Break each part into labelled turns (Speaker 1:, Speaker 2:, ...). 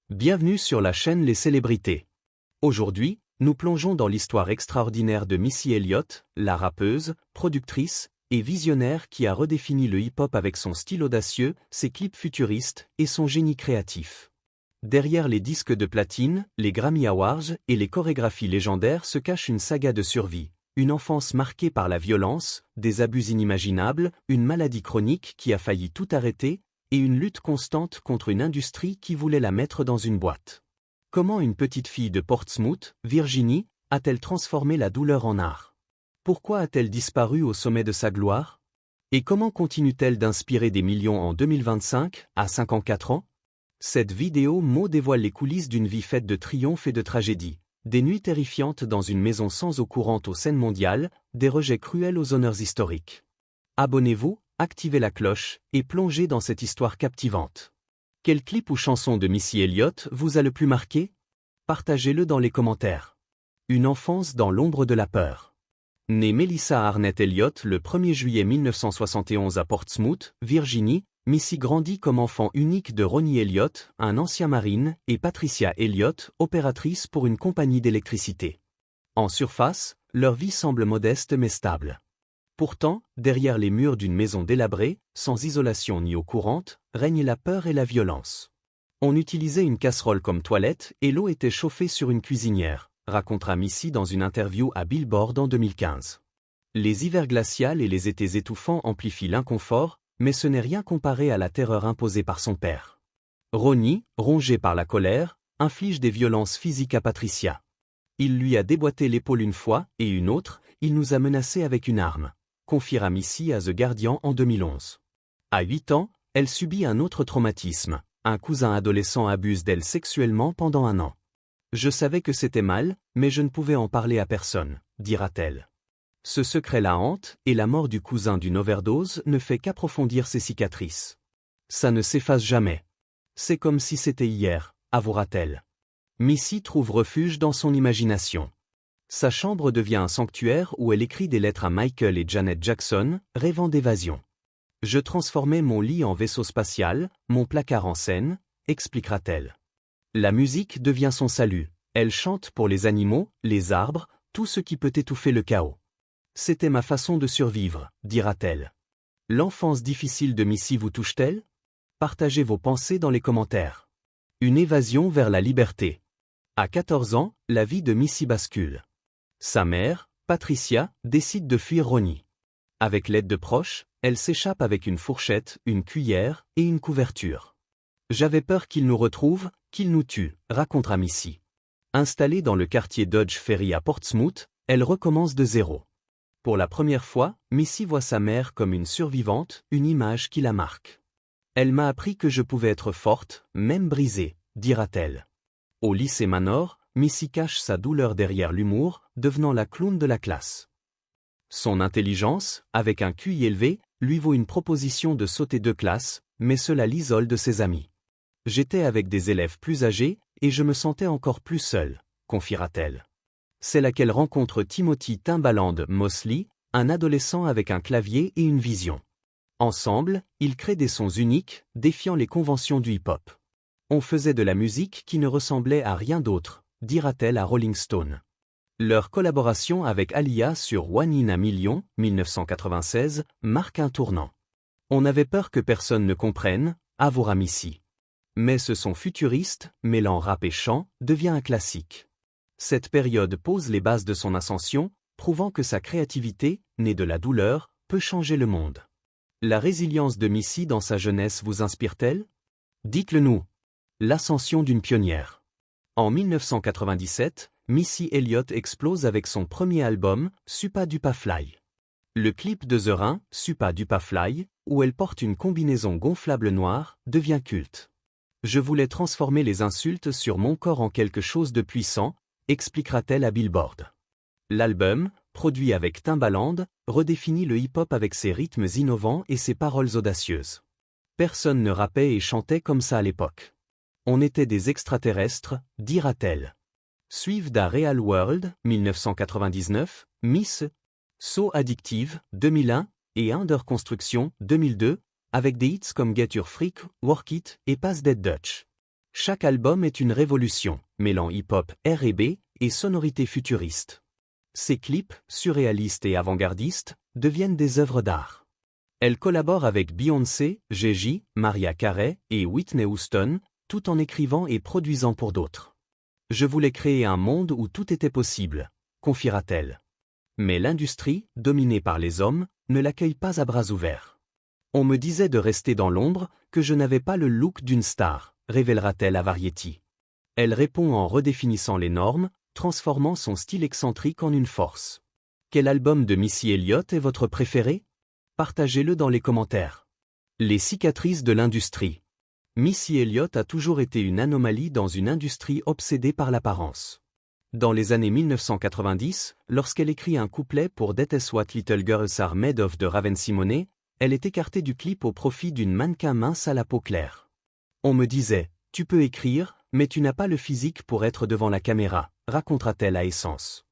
Speaker 1: Bienvenue sur la chaîne Les Célébrités. Aujourd'hui, nous plongeons dans l'histoire extraordinaire de Missy Elliott, la rappeuse, productrice et visionnaire qui a redéfini le hip-hop avec son style audacieux, ses clips futuristes et son génie créatif. Derrière les disques de platine, les Grammy Awards et les chorégraphies légendaires se cache une saga de survie, une enfance marquée par la violence, des abus inimaginables, une maladie chronique qui a failli tout arrêter, et une lutte constante contre une industrie qui voulait la mettre dans une boîte. Comment une petite fille de Portsmouth, Virginie, a-t-elle transformé la douleur en art? Pourquoi a-t-elle disparu au sommet de sa gloire? Et comment continue-t-elle d'inspirer des millions en 2025, à 54 ans? Cette vidéo dévoile les coulisses d'une vie faite de triomphe et de tragédie, des nuits terrifiantes dans une maison sans eau courante aux scènes mondiales, des rejets cruels aux honneurs historiques. Abonnez-vous, activez la cloche et plongez dans cette histoire captivante. Quel clip ou chanson de Missy Elliott vous a le plus marqué? Partagez-le dans les commentaires. Une enfance dans l'ombre de la peur. Née Melissa Arnett Elliott le 1er juillet 1971 à Portsmouth, Virginie, Missy grandit comme enfant unique de Ronnie Elliott, un ancien marine, et Patricia Elliott, opératrice pour une compagnie d'électricité. En surface, leur vie semble modeste mais stable. Pourtant, derrière les murs d'une maison délabrée, sans isolation ni eau courante, règne la peur et la violence. On utilisait une casserole comme toilette et l'eau était chauffée sur une cuisinière, racontera Missy dans une interview à Billboard en 2015. Les hivers glacials et les étés étouffants amplifient l'inconfort, mais ce n'est rien comparé à la terreur imposée par son père. Ronnie, rongé par la colère, inflige des violences physiques à Patricia. Il lui a déboîté l'épaule une fois, et une autre, il nous a menacés avec une arme, confiera Missy à The Guardian en 2011. À 8 ans, elle subit un autre traumatisme. Un cousin adolescent abuse d'elle sexuellement pendant 1 an. Je savais que c'était mal, mais je ne pouvais en parler à personne, dira-t-elle. Ce secret la hante, et la mort du cousin d'une overdose ne fait qu'approfondir ses cicatrices. Ça ne s'efface jamais. C'est comme si c'était hier, avouera-t-elle. Missy trouve refuge dans son imagination. Sa chambre devient un sanctuaire où elle écrit des lettres à Michael et Janet Jackson, rêvant d'évasion. Je transformais mon lit en vaisseau spatial, mon placard en scène, expliquera-t-elle. La musique devient son salut. Elle chante pour les animaux, les arbres, tout ce qui peut étouffer le chaos. C'était ma façon de survivre, dira-t-elle. L'enfance difficile de Missy vous touche-t-elle? Partagez vos pensées dans les commentaires. Une évasion vers la liberté. À 14 ans, la vie de Missy bascule. Sa mère, Patricia, décide de fuir Ronnie. Avec l'aide de proches, elle s'échappe avec une fourchette, une cuillère et une couverture. J'avais peur qu'il nous retrouve, qu'il nous tue, racontera Missy. Installée dans le quartier Dodge Ferry à Portsmouth, elle recommence de zéro. Pour la première fois, Missy voit sa mère comme une survivante, une image qui la marque. Elle m'a appris que je pouvais être forte, même brisée, dira-t-elle. Au lycée Manor, Missy cache sa douleur derrière l'humour, devenant la clown de la classe. Son intelligence, avec un QI élevé, lui vaut une proposition de sauter de classe, mais cela l'isole de ses amis. J'étais avec des élèves plus âgés, et je me sentais encore plus seule, confiera-t-elle. C'est là qu'elle rencontre Timothy Timbaland Mosley, un adolescent avec un clavier et une vision. Ensemble, ils créent des sons uniques, défiant les conventions du hip-hop. On faisait de la musique qui ne ressemblait à rien d'autre, dira-t-elle à Rolling Stone. Leur collaboration avec Aaliyah sur One in a Million, 1996, marque un tournant. On avait peur que personne ne comprenne, avouera Missy. Mais ce son futuriste, mêlant rap et chant, devient un classique. Cette période pose les bases de son ascension, prouvant que sa créativité, née de la douleur, peut changer le monde. La résilience de Missy dans sa jeunesse vous inspire-t-elle? Dites-le nous. L'ascension d'une pionnière. En 1997, Missy Elliott explose avec son premier album, Supa Dupa Fly. Le clip de The Rain, Supa Dupa Fly, où elle porte une combinaison gonflable noire, devient culte. Je voulais transformer les insultes sur mon corps en quelque chose de puissant, expliquera-t-elle à Billboard. L'album, produit avec Timbaland, redéfinit le hip-hop avec ses rythmes innovants et ses paroles audacieuses. Personne ne rappait et chantait comme ça à l'époque. On était des extraterrestres, dira-t-elle. Suivent Da Real World, 1999, Miss, So Addictive, 2001, et Under Construction, 2002, avec des hits comme Get Your Freak, Work It et Pass That Dutch. Chaque album est une révolution, mêlant hip-hop, R&B et sonorités futuristes. Ses clips, surréalistes et avant-gardistes, deviennent des œuvres d'art. Elle collabore avec Beyoncé, Jay-Z, Mariah Carey et Whitney Houston, tout en écrivant et produisant pour d'autres. Je voulais créer un monde où tout était possible, confiera-t-elle. Mais l'industrie, dominée par les hommes, ne l'accueille pas à bras ouverts. On me disait de rester dans l'ombre, que je n'avais pas le look d'une star, révélera-t-elle à Variety. Elle répond en redéfinissant les normes, transformant son style excentrique en une force. Quel album de Missy Elliott est votre préféré? Partagez-le dans les commentaires. Les cicatrices de l'industrie. Missy Elliott a toujours été une anomalie dans une industrie obsédée par l'apparence. Dans les années 1990, lorsqu'elle écrit un couplet pour That's What Little Girls Are Made Of de Raven-Symoné, elle est écartée du clip au profit d'une mannequin mince à la peau claire. On me disait, tu peux écrire, mais tu n'as pas le physique pour être devant la caméra, racontera-t-elle à Essence.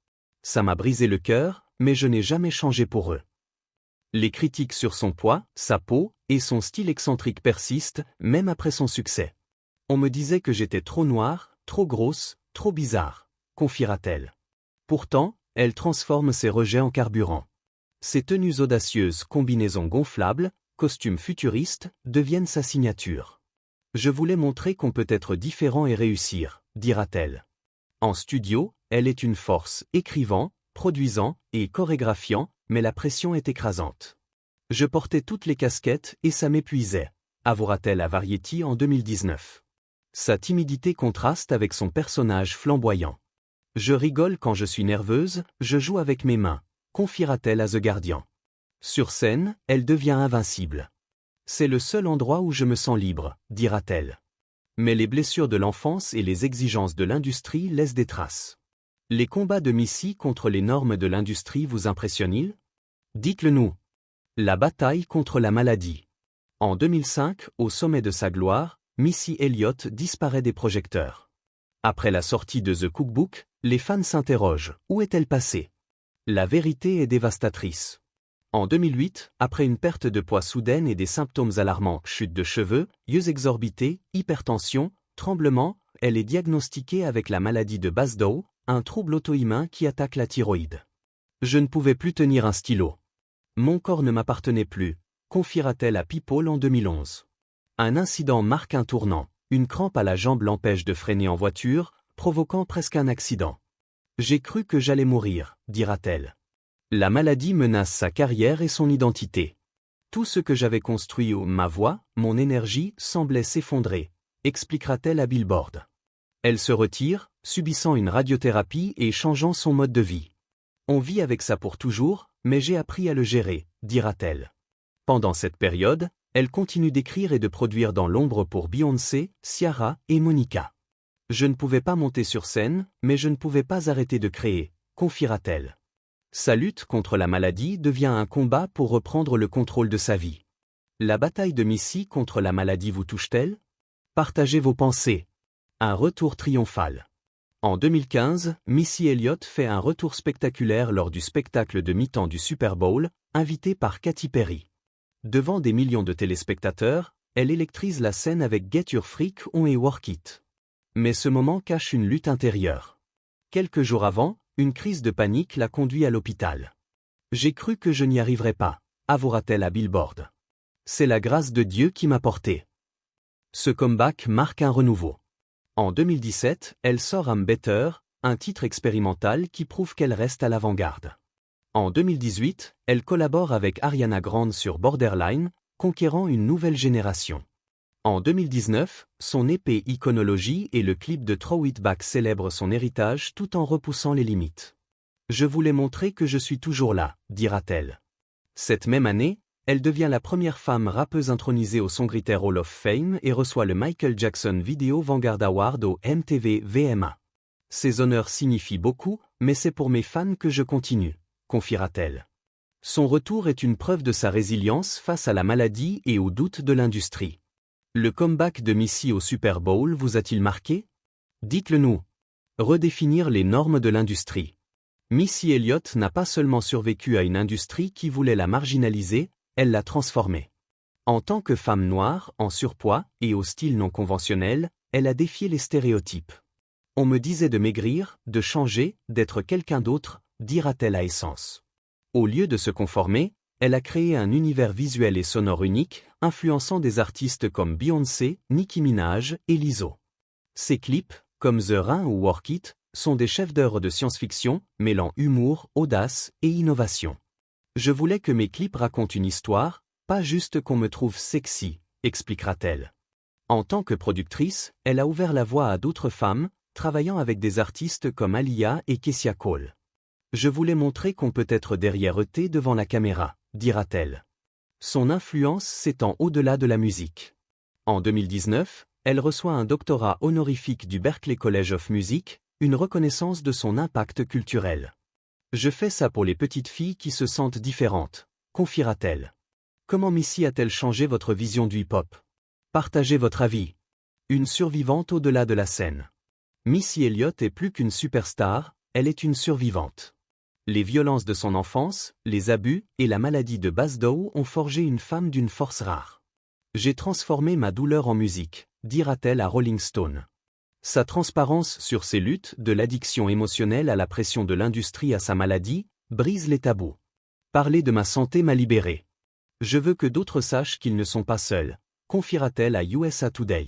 Speaker 1: Ça m'a brisé le cœur, mais je n'ai jamais changé pour eux. Les critiques sur son poids, sa peau et son style excentrique persistent, même après son succès. On me disait que j'étais trop noire, trop grosse, trop bizarre, confiera-t-elle. Pourtant, elle transforme ses rejets en carburant. Ses tenues audacieuses, combinaisons gonflables, costumes futuristes, deviennent sa signature. Je voulais montrer qu'on peut être différent et réussir, dira-t-elle. En studio, elle est une force, écrivant, produisant et chorégraphiant, mais la pression est écrasante. Je portais toutes les casquettes et ça m'épuisait, avouera-t-elle à Variety en 2019. Sa timidité contraste avec son personnage flamboyant. Je rigole quand je suis nerveuse, je joue avec mes mains, confiera-t-elle à The Guardian. Sur scène, elle devient invincible. C'est le seul endroit où je me sens libre, dira-t-elle. Mais les blessures de l'enfance et les exigences de l'industrie laissent des traces. Les combats de Missy contre les normes de l'industrie vous impressionnent-ils? Dites-le nous. La bataille contre la maladie. En 2005, au sommet de sa gloire, Missy Elliott disparaît des projecteurs. Après la sortie de The Cookbook, les fans s'interrogent, où est-elle passée? La vérité est dévastatrice. En 2008, après une perte de poids soudaine et des symptômes alarmants, chute de cheveux, yeux exorbités, hypertension, tremblements, elle est diagnostiquée avec la maladie de Basedow, un trouble auto-immun qui attaque la thyroïde. Je ne pouvais plus tenir un stylo. Mon corps ne m'appartenait plus, confiera-t-elle à People en 2011. Un incident marque un tournant, une crampe à la jambe l'empêche de freiner en voiture, provoquant presque un accident. J'ai cru que j'allais mourir, dira-t-elle. La maladie menace sa carrière et son identité. Tout ce que j'avais construit ma voix, mon énergie, semblait s'effondrer, expliquera-t-elle à Billboard. Elle se retire, subissant une radiothérapie et changeant son mode de vie. On vit avec ça pour toujours, mais j'ai appris à le gérer, dira-t-elle. Pendant cette période, elle continue d'écrire et de produire dans l'ombre pour Beyoncé, Ciara et Monica. Je ne pouvais pas monter sur scène, mais je ne pouvais pas arrêter de créer, confiera-t-elle. Sa lutte contre la maladie devient un combat pour reprendre le contrôle de sa vie. La bataille de Missy contre la maladie vous touche-t-elle? Partagez vos pensées. Un retour triomphal. En 2015, Missy Elliott fait un retour spectaculaire lors du spectacle de mi-temps du Super Bowl, invitée par Katy Perry. Devant des millions de téléspectateurs, elle électrise la scène avec Get Your Freak On et Work It. Mais ce moment cache une lutte intérieure. Quelques jours avant, une crise de panique l'a conduit à l'hôpital. J'ai cru que je n'y arriverais pas, avouera-t-elle à Billboard. C'est la grâce de Dieu qui m'a porté. Ce comeback marque un renouveau. En 2017, elle sort I'm Better, un titre expérimental qui prouve qu'elle reste à l'avant-garde. En 2018, elle collabore avec Ariana Grande sur Borderline, conquérant une nouvelle génération. En 2019, son EP Iconology et le clip de Throw It Back célèbrent son héritage tout en repoussant les limites. Je voulais montrer que je suis toujours là, dira-t-elle. Cette même année, elle devient la première femme rappeuse intronisée au Songwriter Hall of Fame et reçoit le Michael Jackson Video Vanguard Award au MTV VMA. Ces honneurs signifient beaucoup, mais c'est pour mes fans que je continue, confiera-t-elle. Son retour est une preuve de sa résilience face à la maladie et aux doutes de l'industrie. Le comeback de Missy au Super Bowl vous a-t-il marqué? Dites-le nous. Redéfinir les normes de l'industrie. Missy Elliott n'a pas seulement survécu à une industrie qui voulait la marginaliser, elle l'a transformée. En tant que femme noire, en surpoids et au style non conventionnel, elle a défié les stéréotypes. On me disait de maigrir, de changer, d'être quelqu'un d'autre, dira-t-elle à Essence. Au lieu de se conformer, elle a créé un univers visuel et sonore unique, influençant des artistes comme Beyoncé, Nicki Minaj et Lizzo. Ses clips, comme The Rain ou Work It, sont des chefs-d'œuvre de science-fiction, mêlant humour, audace et innovation. Je voulais que mes clips racontent une histoire, pas juste qu'on me trouve sexy, expliquera-t-elle. En tant que productrice, elle a ouvert la voie à d'autres femmes, travaillant avec des artistes comme Aaliyah et Kessia Cole. Je voulais montrer qu'on peut être derrière eux devant la caméra, dira-t-elle. Son influence s'étend au-delà de la musique. En 2019, elle reçoit un doctorat honorifique du Berklee College of Music, une reconnaissance de son impact culturel. Je fais ça pour les petites filles qui se sentent différentes, confiera-t-elle. Comment Missy a-t-elle changé votre vision du hip-hop? Partagez votre avis. Une survivante au-delà de la scène. Missy Elliott est plus qu'une superstar, elle est une survivante. Les violences de son enfance, les abus et la maladie de Basedow ont forgé une femme d'une force rare. J'ai transformé ma douleur en musique, dira-t-elle à Rolling Stone. Sa transparence sur ses luttes, de l'addiction émotionnelle à la pression de l'industrie à sa maladie, brise les tabous. Parler de ma santé m'a libéré. Je veux que d'autres sachent qu'ils ne sont pas seuls, confiera-t-elle à USA Today.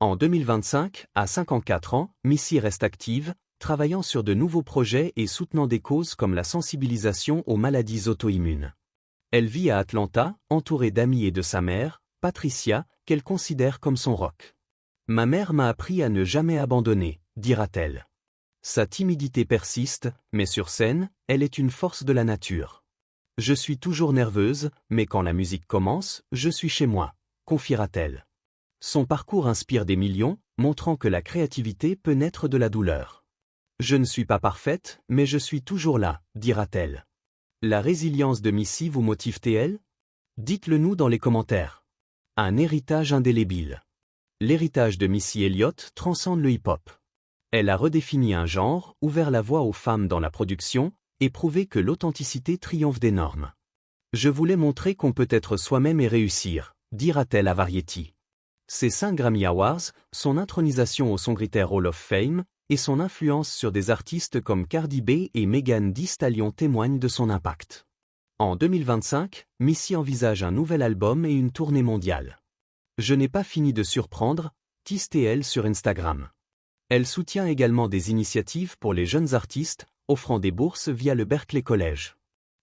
Speaker 1: En 2025, à 54 ans, Missy reste active, travaillant sur de nouveaux projets et soutenant des causes comme la sensibilisation aux maladies auto-immunes. Elle vit à Atlanta, entourée d'amis et de sa mère, Patricia, qu'elle considère comme son rock. Ma mère m'a appris à ne jamais abandonner, dira-t-elle. Sa timidité persiste, mais sur scène, elle est une force de la nature. Je suis toujours nerveuse, mais quand la musique commence, je suis chez moi, confiera-t-elle. Son parcours inspire des millions, montrant que la créativité peut naître de la douleur. Je ne suis pas parfaite, mais je suis toujours là, dira-t-elle. La résilience de Missy vous motive-t-elle? Dites-le nous dans les commentaires. Un héritage indélébile. L'héritage de Missy Elliott transcende le hip-hop. Elle a redéfini un genre, ouvert la voie aux femmes dans la production, et prouvé que l'authenticité triomphe des normes. Je voulais montrer qu'on peut être soi-même et réussir, dira-t-elle à Variety. Ses 5 Grammy Awards, son intronisation au Songwriter Hall of Fame, et son influence sur des artistes comme Cardi B et Megan Thee Stallion témoignent de son impact. En 2025, Missy envisage un nouvel album et une tournée mondiale. Je n'ai pas fini de surprendre, tease-t-elle sur Instagram. Elle soutient également des initiatives pour les jeunes artistes, offrant des bourses via le Berklee College.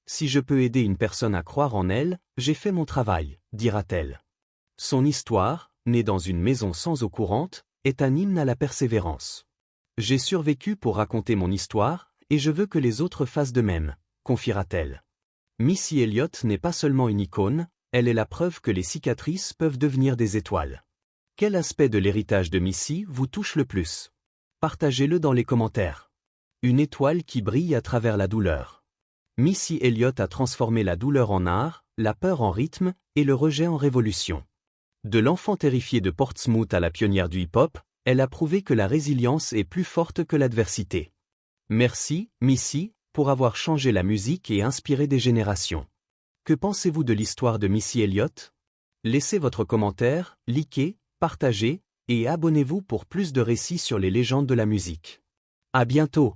Speaker 1: Si je peux aider une personne à croire en elle, j'ai fait mon travail, dira-t-elle. Son histoire, née dans une maison sans eau courante, est un hymne à la persévérance. J'ai survécu pour raconter mon histoire, et je veux que les autres fassent de même, confiera-t-elle. Missy Elliott n'est pas seulement une icône, elle est la preuve que les cicatrices peuvent devenir des étoiles. Quel aspect de l'héritage de Missy vous touche le plus? Partagez-le dans les commentaires. Une étoile qui brille à travers la douleur. Missy Elliott a transformé la douleur en art, la peur en rythme, et le rejet en révolution. De l'enfant terrifié de Portsmouth à la pionnière du hip-hop, elle a prouvé que la résilience est plus forte que l'adversité. Merci, Missy, pour avoir changé la musique et inspiré des générations. Que pensez-vous de l'histoire de Missy Elliott? Laissez votre commentaire, likez, partagez, et abonnez-vous pour plus de récits sur les légendes de la musique. À bientôt!